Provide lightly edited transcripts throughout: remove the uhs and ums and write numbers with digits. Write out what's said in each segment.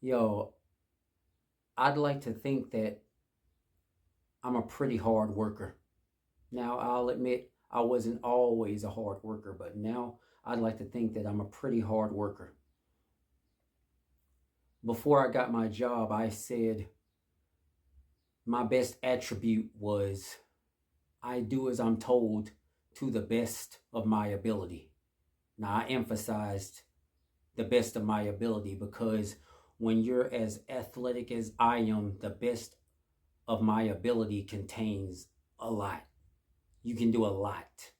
Yo, I'd like to think that I'm a pretty hard worker. Now, I'll admit I wasn't always a hard worker, but now I'd like to think that I'm a pretty hard worker. Before I got my job, I said my best attribute was I do as I'm told to the best of my ability. Now, I emphasized the best of my ability because when you're as athletic as I am, the best of my ability contains a lot. You can do a lot.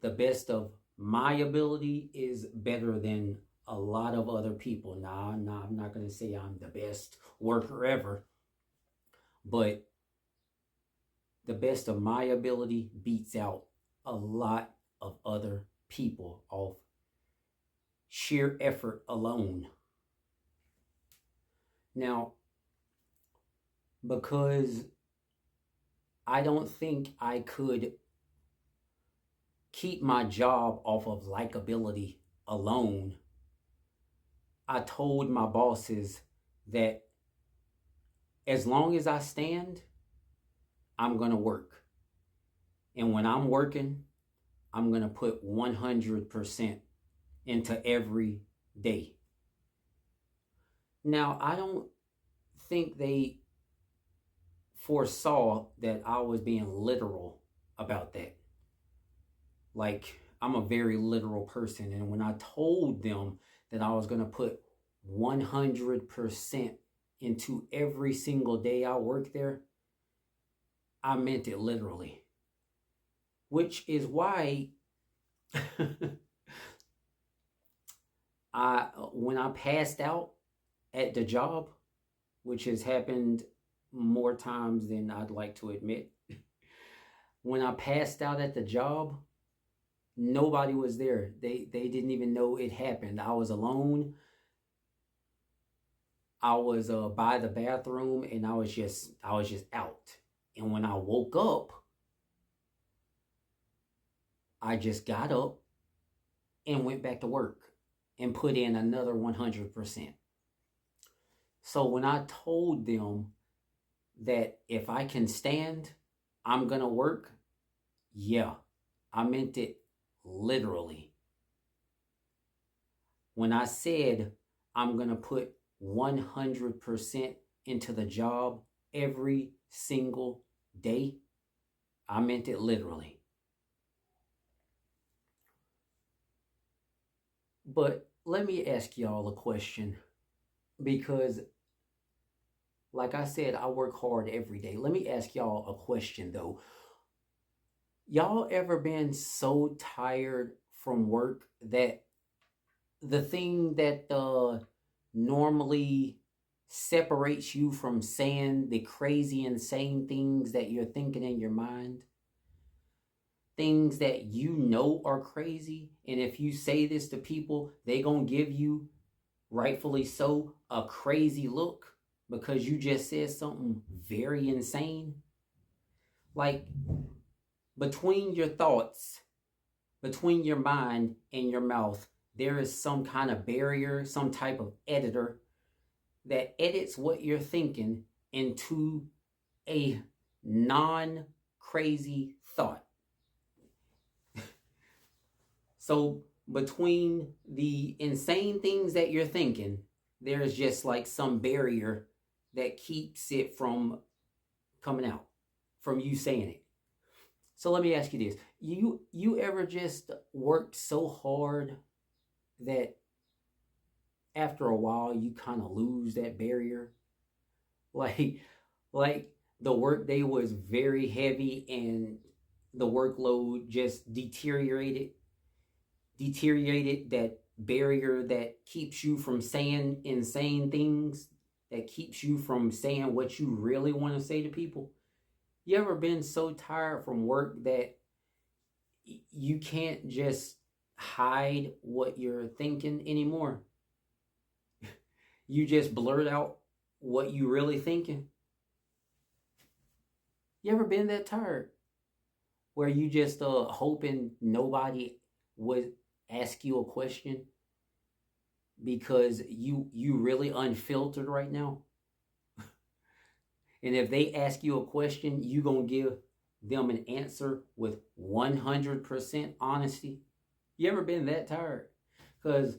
The best of my ability is better than a lot of other people. Nah, I'm not going to say I'm the best worker ever, but the best of my ability beats out a lot of other people off sheer effort alone. Now, because I don't think I could keep my job off of likability alone, I told my bosses that as long as I stand, I'm going to work. And when I'm working, I'm going to put 100% into every day. Now, I don't think they foresaw that I was being literal about that. Like, I'm a very literal person. And when I told them that I was going to put 100% into every single day I work there, I meant it literally. Which is why when I passed out at the job, which has happened more times than I'd like to admit, when I passed out at the job, nobody was there. They didn't even know it happened. I was alone. I was by the bathroom and I was just out. And when I woke up, I just got up and went back to work and put in another 100%. So when I told them that if I can stand, I'm going to work, yeah, I meant it literally. When I said I'm going to put 100% into the job every single day, I meant it literally. But let me ask y'all a question because, like I said, I work hard every day. Let me ask y'all a question though. Y'all ever been so tired from work that the thing that normally separates you from saying the crazy, insane things that you're thinking in your mind, things that you know are crazy, and if you say this to people, they gonna give you, rightfully so, a crazy look because you just said something very insane? Like, between your thoughts, between your mind and your mouth, there is some kind of barrier, some type of editor that edits what you're thinking into a non crazy thought. So, between the insane things that you're thinking, there's just like some barrier that keeps it from coming out, from you saying it. So let me ask you this. You ever just worked so hard that after a while you kind of lose that barrier? Like like the workday was very heavy and the workload just deteriorated that barrier that keeps you from saying insane things, that keeps you from saying what you really want to say to people. You ever been so tired from work that you can't just hide what you're thinking anymore? You just blurt out what you really thinking. You ever been that tired where you just hoping nobody would ask you a question because you really unfiltered right now. And if they ask you a question, you gonna give them an answer with 100% honesty. You ever been that tired? Cause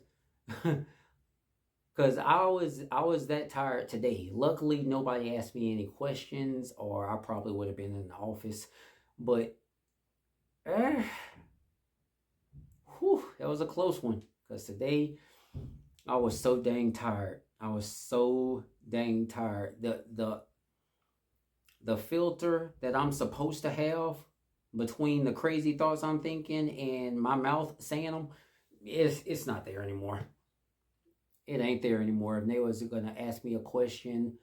Cause I was that tired today. Luckily nobody asked me any questions, or I probably would have been in the office. But that was a close one. Cause today I was so dang tired. I was so dang tired. The filter that I'm supposed to have between the crazy thoughts I'm thinking and my mouth saying them, it's not there anymore. It ain't there anymore. If they was gonna ask me a question,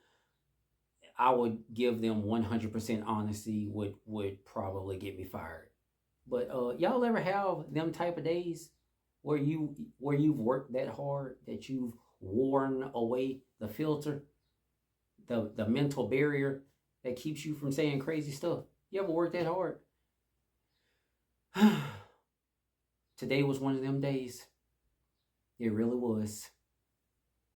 I would give them 100% honesty. Would probably get me fired. But y'all ever have them type of days where you've worked that hard that you've worn away the filter, the mental barrier that keeps you from saying crazy stuff? You ever worked that hard? Today was one of them days. It really was.